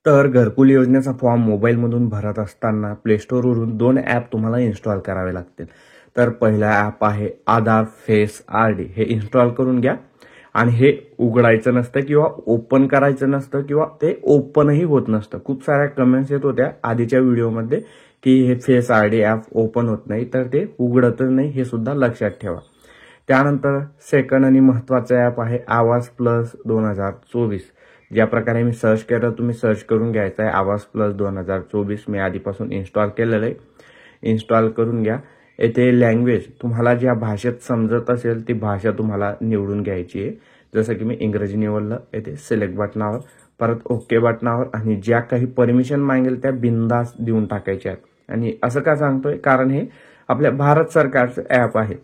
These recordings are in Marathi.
तर घरकुल योजनेचा फॉर्म मोबाईलमधून भरत असताना प्ले स्टोअरवरून 2 ॲप तुम्हाला इन्स्टॉल करावे लागतील. तर पहिला ॲप आहे आधार फेस आरडी. हे इन्स्टॉल करून घ्या आणि हे उघडायचं नसतं किंवा ओपन करायचं नसतं किंवा ते ओपनही होत नसतं. खूप साऱ्या कमेंट्स येत होत्या आधीच्या व्हिडिओमध्ये की हे फेस आरडी ॲप ओपन होत नाही, तर ते उघडतच नाही, हे सुद्धा लक्षात ठेवा. त्यानंतर सेकंड आणि महत्त्वाचं ॲप आहे आवाज प्लस 2024. ज्या प्रकारे मी सर्च केलं तुम्ही सर्च करून घ्यायचं आहे आवाज प्लस 2024. मी आधीपासून इन्स्टॉल केलेलं आहे. इन्स्टॉल करून घ्या. येथे लँग्वेज तुम्हाला ज्या भाषेत समजत असेल ती भाषा तुम्हाला निवडून घ्यायची आहे. जसं की मी इंग्रजी निवडलं. येथे सिलेक्ट बटनावर, परत ओके बटनावर आणि ज्या काही परमिशन मागेल त्या बिंदास देऊन टाकायच्या आहेत. आणि असं का सांगतोय, कारण हे आपल्या भारत सरकारचं ॲप आहे.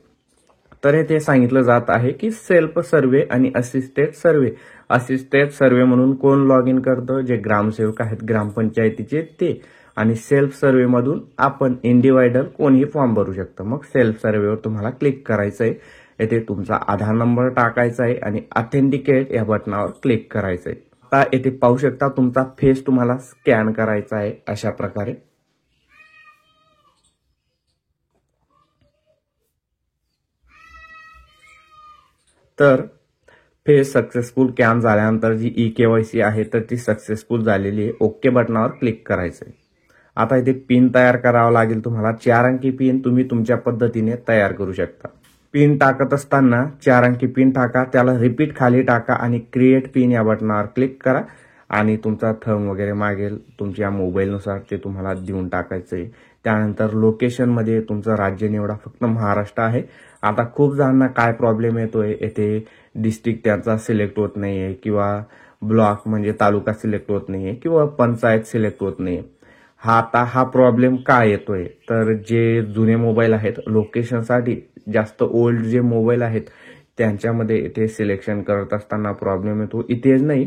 तर ते सांगितलं जात आहे की सेल्फ सर्वे आणि असिस्टेड सर्वे. असिस्टेड सर्वे म्हणून कोण लॉग इन करतं, जे ग्रामसेवक आहेत ग्रामपंचायतीचे ते. आणि सेल्फ सर्वे मधून आपण इंडिव्हिज्युअल कोणीही फॉर्म भरू शकतं. मग सेल्फ सर्वेवर तुम्हाला क्लिक करायचं आहे. येथे तुमचा आधार नंबर टाकायचा आहे आणि ऑथेंटिकेट या बटनावर क्लिक करायचं आहे. आता येथे पाहू शकता तुमचा फेस तुम्हाला स्कॅन करायचा आहे अशा प्रकारे. तर फेस सक्सेसफुल स्कॅन झाल्यानंतर जी ई-केवायसी आहे तर ती सक्सेसफुल झालेली आहे. ओके बटनावर क्लिक करायचं आहे. आता इथे पिन तयार करावा लागेल तुम्हाला. 4 अंकी पिन तुम्ही तुमच्या पद्धतीने तयार करू शकता. पिन टाकत असताना 4 अंकी पिन टाका, त्याला रिपीट खाली टाका आणि क्रिएट पिन या बटनावर क्लिक करा आणि तुमचा थंब वगैरे मागेल तुमच्या मोबाईलनुसार ते तुम्हाला देऊन टाकायचं आहे. त्यानंतर लोकेशनमध्ये तुमचं राज्य निवडा. फक्त महाराष्ट्र आहे. आता खूप जणांना काय प्रॉब्लेम येतोय, येथे डिस्ट्रिक्ट त्यांचा सिलेक्ट होत नाहीये किंवा ब्लॉक म्हणजे तालुका सिलेक्ट होत नाहीये किंवा पंचायत सिलेक्ट होत नाहीये. हा प्रॉब्लेम का येतोय, तर जे जुने मोबाईल आहेत लोकेशनसाठी जास्त ओल्ड जे मोबाईल आहेत त्यांच्यामध्ये ते सिलेक्शन करत असताना प्रॉब्लेम येतो. इथेच नाही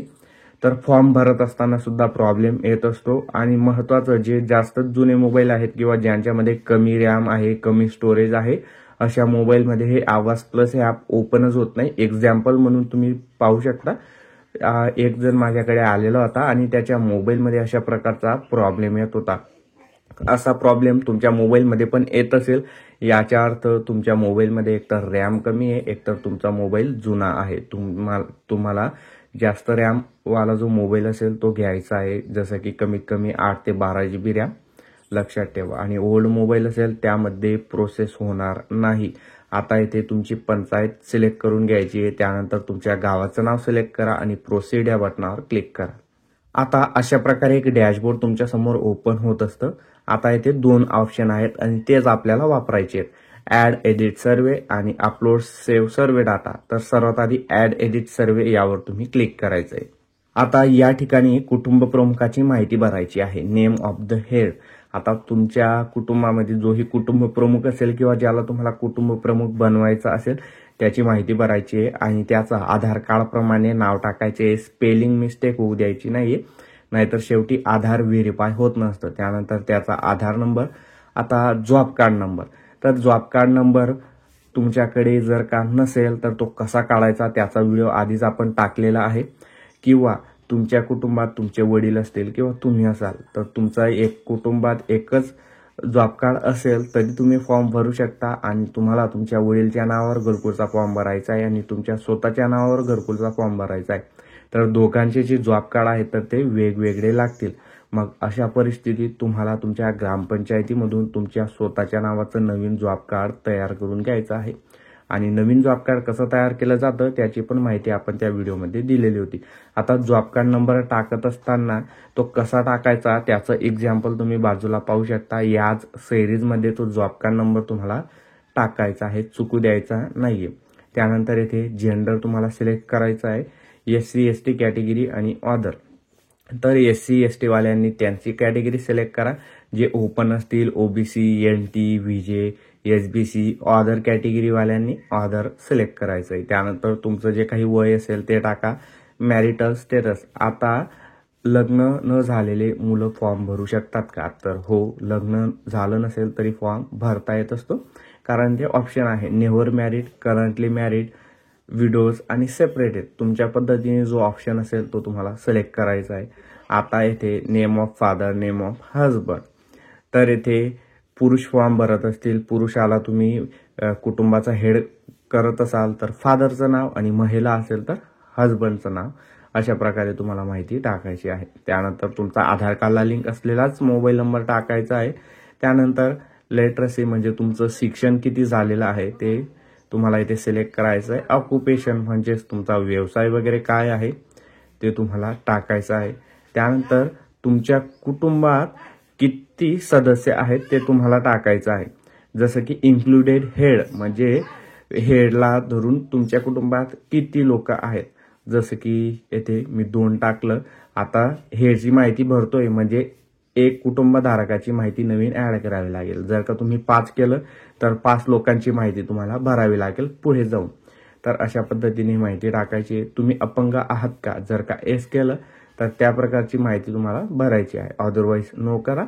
तर फॉर्म भरत असताना सुद्धा प्रॉब्लेम येत असतो. आणि महत्त्वाचं जे जास्त जुने मोबाईल आहेत किंवा ज्यांच्यामध्ये कमी रॅम आहे, कमी स्टोरेज आहे, अशा मोबाईलमध्ये हे आवाज प्लस हे ॲप ओपनच होत नाही. एक्झाम्पल म्हणून तुम्ही पाहू शकता. एक जण माझ्याकडे आलेला होता आणि त्याच्या मोबाईलमध्ये अशा प्रकारचा प्रॉब्लेम येत होता. असा प्रॉब्लेम तुमच्या मोबाईलमध्ये पण येत असेल, याचा अर्थ तुमच्या मोबाईलमध्ये एकतर रॅम कमी आहे, एकतर तुमचा मोबाईल जुना आहे. तुम्हाला जास्त रॅम वाला जो मोबाईल असेल तो घ्यायचा आहे, जसं की कमीत कमी 8 ते 12 GB रॅम, लक्षात ठेवा. आणि ओल्ड मोबाईल असेल त्यामध्ये प्रोसेस होणार नाही. आता इथे तुमची पंचायत सिलेक्ट करून घ्यायची आहे. त्यानंतर तुमच्या गावाचं नाव सिलेक्ट करा आणि प्रोसीड या बटनावर क्लिक करा. आता अशा प्रकारे एक डॅशबोर्ड तुमच्या समोर ओपन होत असतं. आता इथे 2 ऑप्शन आहेत आणि तेच आपल्याला वापरायचे आहेत. ॲड एडिट सर्वे आणि अपलोड सेव्ह सर्वे डाटा. तर सर्वात आधी ॲड एडिट सर्वे यावर तुम्ही क्लिक करायचं आहे. आता या ठिकाणी कुटुंब प्रमुखाची माहिती भरायची आहे. Name of the head. आता तुमच्या कुटुंबामध्ये जोही कुटुंब प्रमुख असेल किंवा ज्याला तुम्हाला कुटुंब प्रमुख बनवायचं असेल त्याची माहिती भरायची आहे आणि त्याचं आधार कार्ड प्रमाणे नाव टाकायचे. स्पेलिंग मिस्टेक होऊ द्यायची नाहीये, नाहीतर शेवटी आधार व्हेरीफाय होत नसतं. त्यानंतर त्याचा आधार नंबर. आता जॉब कार्ड नंबर. तर जॉब कार्ड नंबर तुमच्याकडे जर का नसेल तर तो कसा काढायचा त्याचा व्हिडिओ आधीच आपण टाकलेला आहे. किंवा तुमच्या कुटुंबात तुमचे वडील असतील किंवा तुम्ही असाल तर तुमचा एक कुटुंबात एकच जॉब कार्ड असेल तरी तुम्ही फॉर्म भरू शकता. आणि तुम्हाला तुमच्या वडीलच्या नावावर घरकुलचा फॉर्म भरायचा आहे आणि तुमच्या स्वतःच्या नावावर घरकुलचा फॉर्म भरायचा आहे. तर दोघांचे जे जॉब कार्ड आहेत तर ते वेगवेगळे लागतील. मग अशा परिस्थितीत तुम्हाला तुमच्या ग्रामपंचायतीमधून तुमच्या स्वतःच्या नावाचं नवीन जॉब कार्ड तयार करून घ्यायचं आहे. आणि नवीन जॉब कार्ड कसं तयार केलं जातं त्याची पण माहिती आपण त्या व्हिडिओमध्ये दिलेली होती. आता जॉब कार्ड नंबर टाकत असताना तो कसा टाकायचा त्याचं एक्झाम्पल तुम्ही बाजूला पाहू शकता. याच सिरीजमध्ये तो जॉब कार्ड नंबर तुम्हाला टाकायचा आहे, चुकू द्यायचा नाहीये. त्यानंतर येथे जेंडर तुम्हाला सिलेक्ट करायचा आहे. SC ST कॅटेगरी आणि अदर. तर SC ST वाल्यांनी त्यांची कॅटेगरी सिलेक्ट करा. जे ओपन असतील OBC NT VJ SBC other category वाल्यांनी अदर सिलेक्ट करायचं आहे. त्यानंतर तुमचं जे काही वय असेल ते टाका. Marital status. आता लग्न न झालेले मुलं फॉर्म भरू शकतात का, तर हो, लग्न झालं नसेल तरी फॉर्म भरता येत असतो, कारण ते ऑप्शन आहे. Never married, currently married, widows आणि सेपरेटेड. तुमच्या पद्धतीने जो ऑप्शन असेल तो तुम्हाला सिलेक्ट करायचा आहे. आता येथे name of father, name of husband. तर येथे पुरुष फॉर्म भरत असतील, पुरुषाला तुम्ही कुटुंबाचा हेड करत असाल तर फादरचं नाव, आणि महिला असेल तर हजबंडचं नाव. अशा प्रकारे तुम्हाला माहिती टाकायची आहे. त्यानंतर तुमचा आधार कार्डला लिंक असलेलाच मोबाईल नंबर टाकायचा आहे. त्यानंतर लिटरसी म्हणजे तुमचं शिक्षण किती झालेलं आहे ते तुम्हाला इथे सिलेक्ट करायचं आहे. ऑक्युपेशन म्हणजेच तुमचा व्यवसाय वगैरे काय आहे ते तुम्हाला टाकायचं आहे. त्यानंतर तुमच्या कुटुंबात किती सदस्य आहेत ते तुम्हाला टाकायचं आहे. जसं की इन्क्लुडेड हेड म्हणजे हेडला धरून तुमच्या कुटुंबात किती लोक आहेत. जसं की येथे मी 2 टाकलं. आता हेडची माहिती भरतोय म्हणजे एक कुटुंबधारकाची माहिती नवीन ऍड करावी लागेल. जर का तुम्ही 5 केलं तर 5 लोकांची माहिती तुम्हाला भरावी लागेल पुढे जाऊन. तर अशा पद्धतीने माहिती टाकायची. तुम्ही अपंग आहात का, जर का एस केलं तर त्या प्रकारची माहिती तुम्हाला भरायची आहे. अदरवाईज नो करा.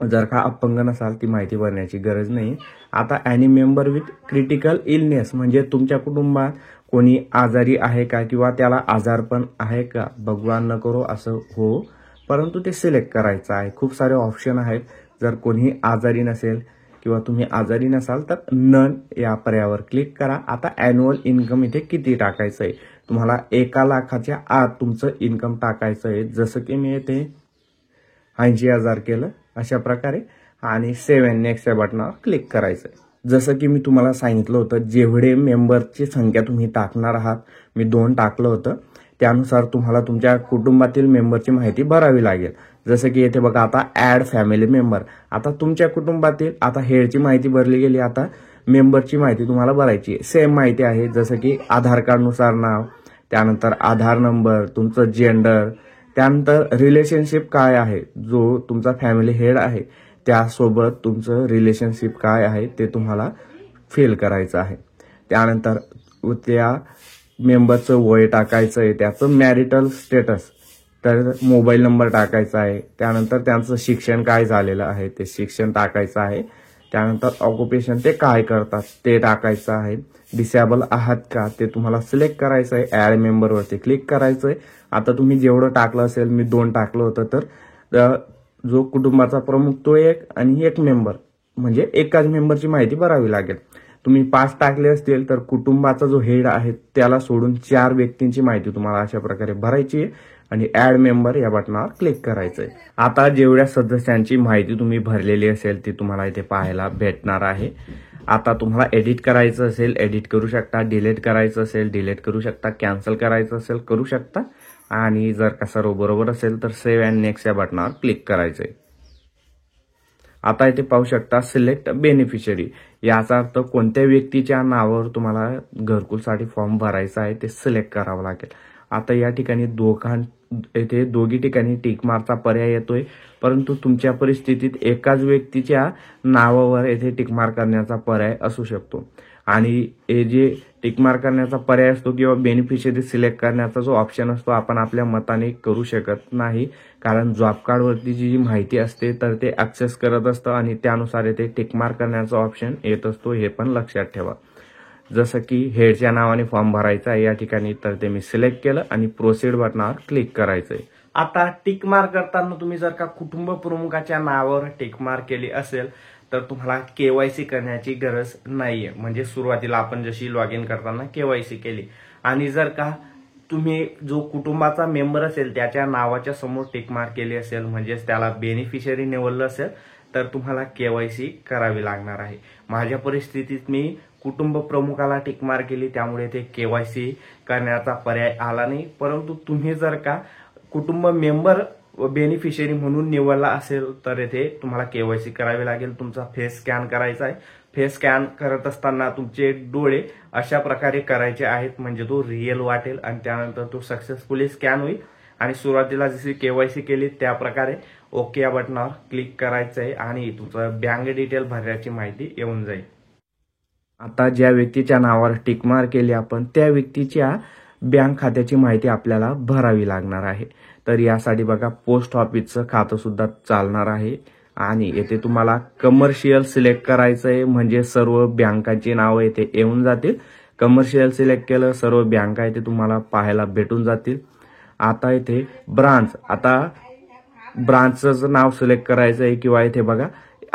जर का अपंग नसाल ती माहिती भरण्याची गरज नाही. आता any member with critical illness म्हणजे तुमच्या कुटुंबात कोणी आजारी आहे का किंवा त्याला आजारपण आहे का, भगवान न करो असं हो, परंतु ते सिलेक्ट करायचं आहे. खूप सारे ऑप्शन आहेत. जर कोणी आजारी नसेल किंवा तुम्ही आजारी नसाल तर नन या पर्यायावर क्लिक करा. आता ॲन्युअल इन्कम इथे किती टाकायचं आहे, तुम्हाला 1 लाखाच्या आत तुमचं इन्कम टाकायचं आहे. जसं की मी इथे 80,000 केलं अशा प्रकारे, आणि सेव्ह नेक्स्ट या बटनावर क्लिक करायचं आहे. जसं की मी तुम्हाला सांगितलं होतं जेवढे मेंबरची संख्या तुम्ही टाकणार आहात, मी 2 टाकलं होतं, त्यानुसार तुम्हाला तुमच्या कुटुंबातील मेंबरची माहिती भरावी लागेल. जसं की येथे बघा आता ऍड फॅमिली मेंबर. आता तुमच्या कुटुंबातील आता हेडची माहिती भरली गेली, आता मेंबरची माहिती तुम्हाला भरायची आहे. सेम माहिती आहे. जसं की आधार कार्डनुसार नाव, त्यानंतर आधार नंबर, तुमचं जेंडर, त्यानंतर रिलेशनशिप काय आहे, जो तुमचा फॅमिली हेड आहे त्यासोबत तुमचं रिलेशनशिप काय आहे ते तुम्हाला फिल करायचं आहे. त्यानंतर त्या मेंबरचं वय टाकायचं आहे, त्याचं मॅरिटल स्टेटस, तर मोबाईल नंबर टाकायचा आहे. त्यानंतर त्यांचं शिक्षण काय झालेलं आहे ते शिक्षण टाकायचं आहे. त्यानंतर ऑक्युपेशन ते काय करतात ते टाकायचं आहे. डिसेबल आहात का ते तुम्हाला सिलेक्ट करायचं आहे. ॲड मेंबरवरती क्लिक करायचं आहे. आता तुम्ही जेवढं टाकलं असेल, मी 2 टाकलं होतं, तर जो कुटुंबाचा प्रमुख तो 1 आणि 1 मेंबर म्हणजे एकाच मेंबरची माहिती भरावी लागेल. तुम्ही 5 टाकले असतील तर कुटुंबाचा जो हेड आहे त्याला सोडून 4 व्यक्तींची माहिती तुम्हाला अशा प्रकारे भरायची आहे आणि ऍड मेंबर या बटनावर क्लिक करायचं आहे. आता जेवढ्या सदस्यांची माहिती तुम्ही भरलेली असेल ती तुम्हाला इथे पाहायला भेटणार आहे. आता तुम्हाला एडिट करायचं असेल एडिट करू शकता, डिलीट करायचं असेल डिलीट करू शकता, कॅन्सल करायचं असेल करू शकता, आणि जर का सर्व बरोबर असेल तर सेव्ह अँड नेक्स्ट या बटनावर क्लिक करायचं आहे. आता इथे पाहू शकता सिलेक्ट बेनिफिशरी. याचा अर्थ कोणत्या व्यक्तीच्या नावावर तुम्हाला घरकुलसाठी फॉर्म भरायचा आहे ते सिलेक्ट करावं लागेल. आता या ठिकाणी इथे दोघी ठिकाणी टिकमार्कचा पर्याय येतोय, परंतु तुमच्या परिस्थितीत एकाच व्यक्तीच्या नावावर येथे टिकमार्क करण्याचा पर्याय असू शकतो. आणि हे जे टिकमार्क करण्याचा पर्याय असतो किंवा बेनिफिशरी सिलेक्ट करण्याचा जो ऑप्शन असतो आपण आपल्या मताने करू शकत नाही, कारण जॉब कार्डवरती जी माहिती असते तर ते ऍक्सेस करत असतं आणि त्यानुसार येथे टिकमार्क करण्याचा ऑप्शन येत असतो, हे पण लक्षात ठेवा. जसं की हेडच्या नावाने फॉर्म भरायचा आहे या ठिकाणी, तर ते मी सिलेक्ट केलं आणि प्रोसीड बटनावर क्लिक करायचंय. आता टिक मार्क करताना तुम्ही जर का कुटुंब प्रमुखाच्या नावावर टिक मार्क केली असेल तर तुम्हाला केवायसी करण्याची गरज नाहीये. म्हणजे सुरुवातीला आपण जशी लॉग इन करताना केवायसी केली, आणि जर का तुम्ही जो कुटुंबाचा मेंबर असेल त्याच्या नावाच्या समोर टिक मार्क केली असेल, म्हणजेच त्याला बेनिफिशरी निवडलं असेल, तर तुम्हाला केवायसी करावी लागणार आहे. माझ्या परिस्थितीत मी कुटुंब प्रमुखाला टिक मार्क केली, त्यामुळे ते केवायसी करण्याचा पर्याय आला नाही. परंतु तुम्ही जर का कुटुंब मेंबर बेनिफिशरी म्हणून निवडला असेल तर येथे तुम्हाला केवायसी करावी लागेल. तुमचा फेस स्कॅन करायचा आहे. फेस स्कॅन करत असताना तुमचे डोळे अशा प्रकारे करायचे आहेत, म्हणजे तो रिअल वाटेल आणि त्यानंतर तो सक्सेसफुली स्कॅन होईल. आणि सुरुवातीला जशी केवायसी केली त्या प्रकारे ओके या बटनावर क्लिक करायचं आहे आणि तुमचं बँक डिटेल भरण्याची माहिती येऊन जाईल. आता ज्या व्यक्तीच्या नावावर टिक मार्क केली आपण त्या व्यक्तीच्या बँक खात्याची माहिती आपल्याला भरावी लागणार आहे. तर यासाठी बघा पोस्ट ऑफिसचं खातं सुद्धा चालणार आहे आणि येथे तुम्हाला कमर्शियल सिलेक्ट करायचं आहे, म्हणजे सर्व बँकांची नावं येथे येऊन जातील. कमर्शियल सिलेक्ट केलं सर्व बँका येथे तुम्हाला पाहायला भेटून जातील. आता इथे ब्रांच, आता ब्रांचचं नाव सिलेक्ट करायचं आहे किंवा इथे बघा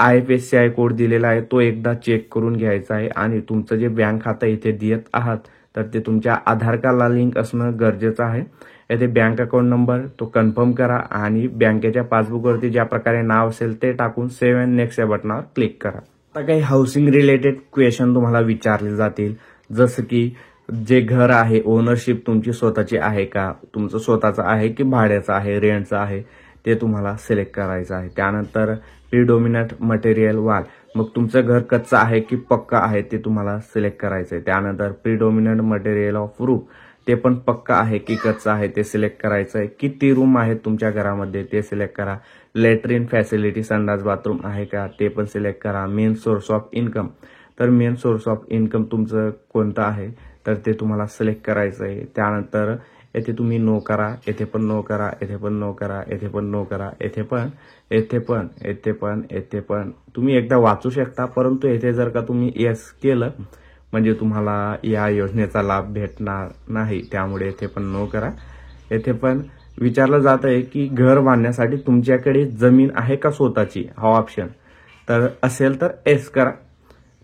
IFSCI कोड दिलेला आहे तो एकदा चेक करून घ्यायचा आहे. आणि तुमचं जे बँक खातं इथे देत आहात तर ते तुमच्या आधार कार्डला लिंक असणं गरजेचं आहे. येथे बँक अकाउंट नंबर तो कन्फर्म करा आणि बँकेच्या पासबुकवरती ज्या प्रकारे नाव असेल ते टाकून सेव्ह अँड नेक्स्ट या बटनावर क्लिक करा. आता काही हाऊसिंग रिलेटेड क्वेश्चन तुम्हाला विचारले जातील, जसं की जे घर आहे ओनरशिप तुमची स्वतःची आहे का, तुमचं स्वतःचं आहे की भाड्याचं आहे, रेंटचं आहे, ते तुम्हाला सिलेक्ट करायचं आहे. त्यानंतर प्रीडोमिनंट मटेरियल वॉल, मग तुमचं घर कच्चं आहे की पक्का आहे ते तुम्हाला सिलेक्ट करायचं आहे. त्यानंतर प्रीडोमिनंट मटेरियल ऑफ रूफ, ते पण पक्का आहे की कच्चं आहे ते सिलेक्ट करायचं आहे. किती रूम आहेत तुमच्या घरामध्ये ते सिलेक्ट करा. लेट्रिन फॅसिलिटी संडास बाथरूम आहे का ते पण सिलेक्ट करा. मेन सोर्स ऑफ इन्कम, तर मेन सोर्स ऑफ इन्कम तुमचं कोणतं आहे तर ते तुम्हाला सिलेक्ट करायचं आहे. त्यानंतर येथे तुम्ही नो करा, येथे पण नो करा, येथे पण नो करा, येथे पण नो करा, येथे पण, येथे पण, येथे पण, येथे पण. तुम्ही एकदा वाचू शकता, परंतु येथे जर का तुम्ही येस केलं म्हणजे तुम्हाला या योजनेचा लाभ भेटणार नाही, त्यामुळे येथे पण नो करा. येथे पण विचारलं जात आहे की घर बांधण्यासाठी तुमच्याकडे जमीन आहे का स्वतःची, हा ऑप्शन तर असेल तर एस करा,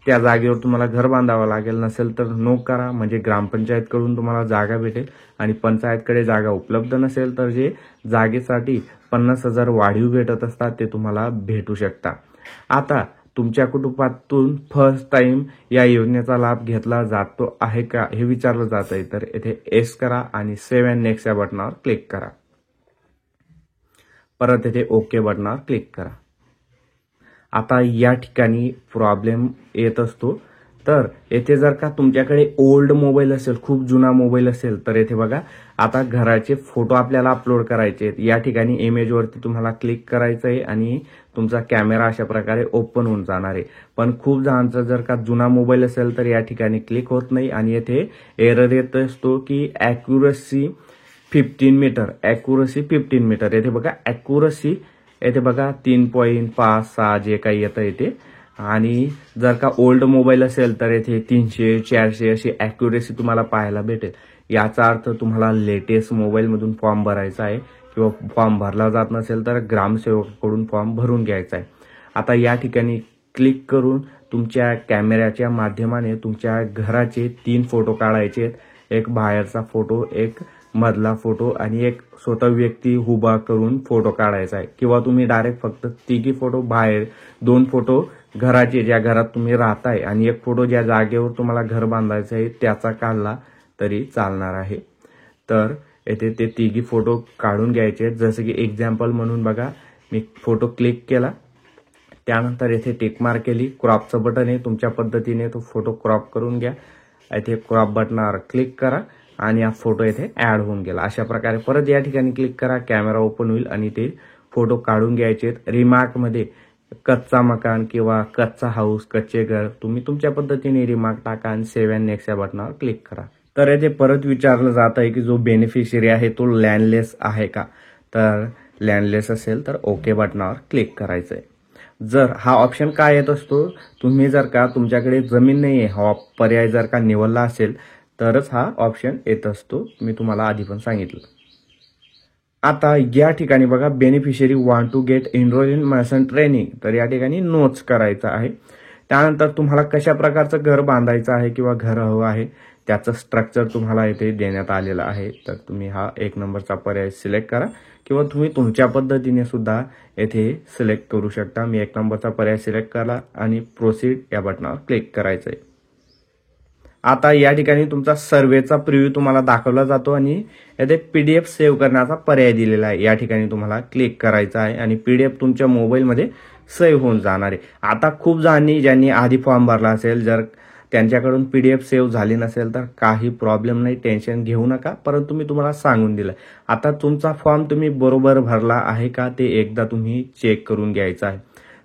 त्या जागेवर तुम्हाला घर बांधावं लागेल. नसेल तर नो करा, म्हणजे ग्रामपंचायतकडून तुम्हाला जागा भेटेल आणि पंचायतकडे जागा उपलब्ध नसेल तर जे जागेसाठी 50,000 वाढीव भेटत असतात ते तुम्हाला भेटू शकता. आता तुमच्या कुटुंबातून फर्स्ट टाइम या योजनेचा लाभ घेतला जातो आहे का हे विचारलं जात आहे, तर येथे एस करा आणि सेव्ह अँड नेक्स्ट या बटनावर क्लिक करा. परत येथे ओके बटनावर क्लिक करा. आता या ठिकाणी प्रॉब्लेम येत असतो, तर येथे जर का तुमच्याकडे ओल्ड मोबाईल असेल, खूप जुना मोबाईल असेल, तर येथे बघा आता घराचे फोटो आपल्याला अपलोड करायचे आहेत. या ठिकाणी इमेजवरती तुम्हाला क्लिक करायचं आहे आणि तुमचा कॅमेरा अशा प्रकारे ओपन होऊन जाणार आहे. पण खूप जणांचा जर का जुना मोबाईल असेल तर या ठिकाणी क्लिक होत नाही आणि येथे एरर येत असतो की ॲक्युरसी 15 मीटर, ॲक्युरसी 15 मीटर. येथे बघा ॲक्युरसी, येथे बघा 3.56 जे काही येतं येते. आणि जर का ओल्ड मोबाईल असेल तर येथे 300, 400 अशी ॲक्युरेसी तुम्हाला पाहायला भेटेल. याचा अर्थ तुम्हाला लेटेस्ट मोबाईलमधून फॉर्म भरायचा आहे किंवा फॉर्म भरला जात नसेल तर ग्रामसेवकाकडून फॉर्म भरून घ्यायचा आहे. आता या ठिकाणी क्लिक करून तुमच्या कॅमेऱ्याच्या माध्यमाने तुमच्या घराचे 3 फोटो काढायचे आहेत. एक बाहेरचा फोटो, एक मधला फोटो आणि एक स्वतः व्यक्ती उभा करून फोटो काढायचा आहे. किंवा तुम्ही डायरेक्ट फक्त तिघी फोटो बाहेर, 2 फोटो घराचे ज्या घरात तुम्ही राहताय आणि एक फोटो ज्या जागेवर तुम्हाला घर बांधायचं आहे त्याचा काढला तरी चालणार आहे. तर येथे ते तिघी फोटो काढून घ्यायचे आहेत. जसं की एक्झाम्पल म्हणून बघा मी फोटो क्लिक केला, त्यानंतर येथे टिक मार्क केली, क्रॉपचं बटन आहे, तुमच्या पद्धतीने तो फोटो क्रॉप करून घ्या. येथे क्रॉप बटनावर क्लिक करा आणि हा फोटो येथे ऍड होऊन गेला. अशा प्रकारे परत या ठिकाणी क्लिक करा, कॅमेरा ओपन होईल आणि ते फोटो काढून घ्यायचे आहेत. रिमार्कमध्ये कच्चा मकान किंवा कच्चा हाऊस, कच्चे घर तुम्ही तुमच्या पद्धतीने रिमार्क टाका आणि सेव्ह अँड नेक्स्ट या बटनावर क्लिक करा. तर येथे परत विचारलं जात आहे की जो बेनिफिशियरी आहे तो लँडलेस आहे का, तर लँडलेस असेल तर ओके बटनावर क्लिक करायचं आहे. जर हा ऑप्शन काय येत असतो, तुम्ही जर का तुमच्याकडे जमीन नाही आहे हा पर्याय जर का निवडला असेल तरच हा ऑप्शन येत असतो. मी तुम्हाला आधी पण सांगितलं. आता या ठिकाणी बघा beneficiary want to get enrol in mason training, तर या ठिकाणी नोट्स करायचं आहे. त्यानंतर तुम्हाला कशा प्रकारचं घर बांधायचं आहे किंवा घर हवं आहे त्याचं स्ट्रक्चर तुम्हाला इथे देण्यात आलेलं आहे. तर तुम्ही हा 1 नंबरचा पर्याय सिलेक्ट करा किंवा तुम्ही तुमच्या पद्धतीने सुद्धा येथे सिलेक्ट करू शकता. मी 1 नंबरचा पर्याय सिलेक्ट करा आणि प्रोसीड या बटनावर क्लिक करायचं आहे. आता या ठिकाणी तुमचा सर्वेचा प्रिव्ह्यू तुम्हाला दाखवला जातो आणि येथे PDF सेव्ह करण्याचा पर्याय दिलेला आहे. या ठिकाणी तुम्हाला क्लिक करायचं आहे आणि PDF तुमच्या मोबाईलमध्ये सेव्ह होऊन जाणार आहे. आता खूप जणांनी ज्यांनी आधी फॉर्म भरला असेल, जर त्यांच्याकडून PDF सेव्ह झाली नसेल तर काही प्रॉब्लेम नाही, टेन्शन घेऊ नका. परंतु मी तुम्हाला सांगून दिलं, आता तुमचा फॉर्म तुम्ही बरोबर भरला आहे का ते एकदा तुम्ही चेक करून घ्यायचं आहे.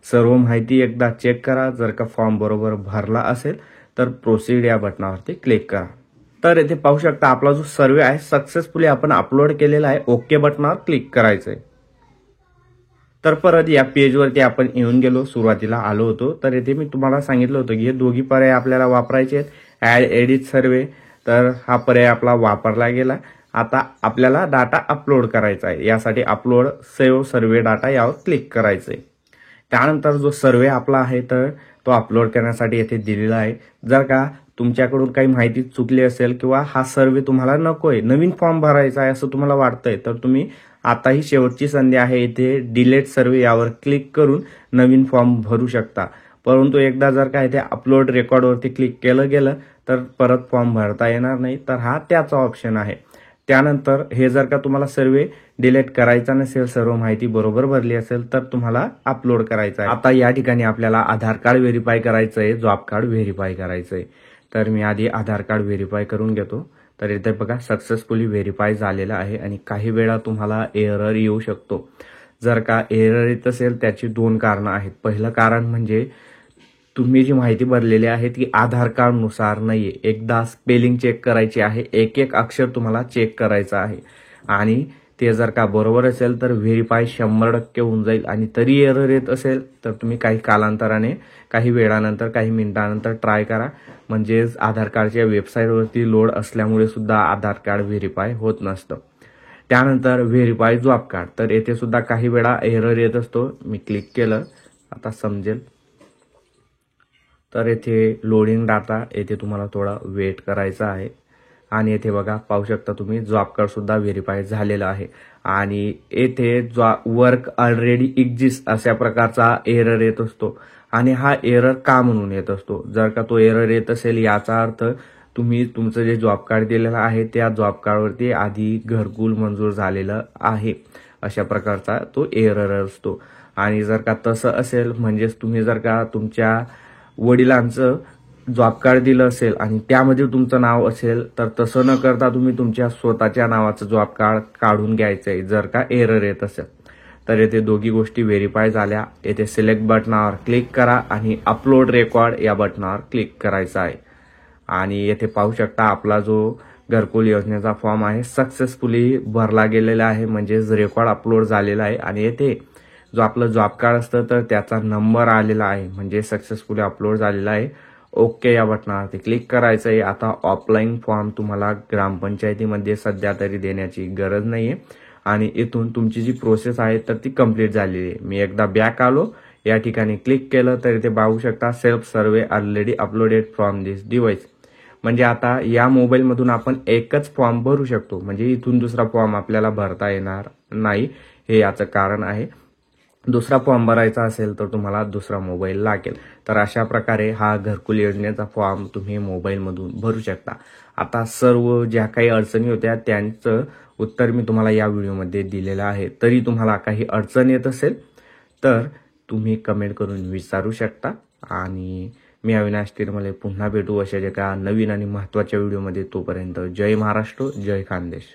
सर्व माहिती एकदा चेक करा. जर का फॉर्म बरोबर भरला असेल तर प्रोसीड या बटनावरती क्लिक करा. तर येथे पाहू शकता आपला जो सर्वे आहे सक्सेसफुली आपण अपलोड केलेला आहे. ओके बटनावर क्लिक करायचं आहे. तर परत या पेजवरती आपण येऊन गेलो, सुरुवातीला आलो होतो. तर येथे मी तुम्हाला सांगितलं होतं की हे दोघी पर्याय आपल्याला वापरायचे आहेत. ऍड एडिट सर्वे, तर हा पर्याय आपला वापरला गेला आता आपल्याला डाटा अपलोड करायचा आहे. यासाठी अपलोड सेव्ह सर्वे डाटा यावर क्लिक करायचं आहे. त्यानंतर जो सर्वे आपला आहे तर तो अपलोड करण्यासाठी येथे दिलेला आहे. जर का तुमच्याकडून काही माहिती चुकली असेल किंवा हा सर्वे तुम्हाला नकोय, नवीन फॉर्म भरायचा आहे असं तुम्हाला वाटतंय, तर तुम्ही आता ही शेवटची संधी आहे. इथे डिलीट सर्वे यावर क्लिक करून नवीन फॉर्म भरू शकता. परंतु एकदा जर का इथे अपलोड रेकॉर्डवरती क्लिक केलं गेलं तर परत फॉर्म भरता येणार नाही. तर हा त्याचा ऑप्शन आहे. त्यानंतर हे जर का तुम्हाला सर्वे डिलीट करायचा नसेल, सर्व माहिती बरोबर भरली असेल, तर तुम्हाला अपलोड करायचं आहे. आता या ठिकाणी आपल्याला आधार कार्ड व्हेरीफाय करायचं आहे, जॉब कार्ड व्हेरीफाय करायचं आहे. तर मी आधी आधार कार्ड व्हेरीफाय करून घेतो. तर इथे बघा सक्सेसफुली व्हेरीफाय झालेलं आहे आणि काही वेळा तुम्हाला एरर येऊ शकतो. जर का एरर येत असेल त्याची 2 कारणं आहेत. पहिलं कारण म्हणजे तुम्ही जी माहिती भरलेली आहे ती आधार कार्ड नुसार नाहीये. एकदा स्पेलिंग चेक करायची आहे, एक एक अक्षर तुम्हाला चेक करायचं आहे आणि ते जर का बरोबर असेल तर व्हेरीफाय 100% होऊन जाईल. आणि तरी एरर येत असेल तर तुम्ही काही कालांतराने, काही वेळानंतर, काही मिनिटानंतर ट्राय करा. म्हणजेच आधार कार्डच्या वेबसाईटवरती लोड असल्यामुळे सुद्धा आधार कार्ड व्हेरीफाय होत नसतं. त्यानंतर व्हेरीफाय जॉब कार्ड, तर येथे सुद्धा काही वेळा एरर येत असतो. मी क्लिक केलं, आता समजेल. तर येथे लोडिंग डाटा, येथे तुम्हाला थोडा वेट करायचा आहे. आणि येथे बघा पाहू शकता तुम्ही जॉब कार्ड सुद्धा व्हेरीफाय झालेलं आहे. आणि येथे वर्क ऑलरेडी एक्झिस्ट अशा प्रकारचा एरर येत असतो. आणि हा एरर का म्हणून येत असतो? जर का तो एरर येत असेल याचा अर्थ तुम्ही तुमचं जे जॉब कार्ड दिलेलं आहे त्या जॉब कार्डवरती आधी घरकुल मंजूर झालेलं आहे, अशा प्रकारचा तो एरर असतो. आणि जर का तसं असेल, म्हणजेच तुम्ही जर का तुमच्या वडिलांचं जॉब कार्ड दिलं असेल आणि त्यामध्ये तुमचं नाव असेल, तर तसं न करता तुम्ही तुमच्या स्वतःच्या नावाचं जॉब कार्ड काढून घ्यायचं आहे जर का एरर येत असेल. तर येथे दोघी गोष्टी व्हेरीफाय झाल्या. येथे सिलेक्ट बटनावर क्लिक करा आणि अपलोड रेकॉर्ड या बटनावर क्लिक करायचं आहे. आणि येथे पाहू शकता आपला जो घरकुल योजनेचा फॉर्म आहे सक्सेसफुली भरला गेलेला आहे, म्हणजेच रेकॉर्ड अपलोड झालेला आहे. आणि येथे जो आपलं जॉब कार्ड असतं तर त्याचा नंबर आलेला आहे, म्हणजे सक्सेसफुली अपलोड झालेला आहे. ओके या बटनावरती क्लिक करायचं आहे. आता ऑफलाईन फॉर्म तुम्हाला ग्रामपंचायतीमध्ये सध्या तरी देण्याची गरज नाहीये आणि इथून तुमची जी प्रोसेस आहे तर ती कंप्लीट झालेली आहे. मी एकदा बॅक आलो, या ठिकाणी क्लिक केलं तर इथे पाहू शकता self survey already uploaded from this device. म्हणजे आता या मोबाईलमधून आपण एकच फॉर्म भरू शकतो, म्हणजे इथून दुसरा फॉर्म आपल्याला भरता येणार नाही. हे याचं कारण आहे. दुसरा फॉर्म भरायचा असेल तर तुम्हाला दुसरा मोबाईल लागेल. तर अशा प्रकारे हा घरकुल योजनेचा फॉर्म तुम्ही मोबाईलमधून भरू शकता. आता सर्व ज्या काही अडचणी होत्या त्यांचं उत्तर मी तुम्हाला या व्हिडिओमध्ये दिलेलं आहे. तरी तुम्हाला काही अडचण येत असेल तर तुम्ही कमेंट करून विचारू शकता. आणि मी अविनाश तिरमले पुन्हा भेटू अशा एका नवीन आणि महत्त्वाच्या व्हिडिओमध्ये. तोपर्यंत जय महाराष्ट्र, जय खानदेश.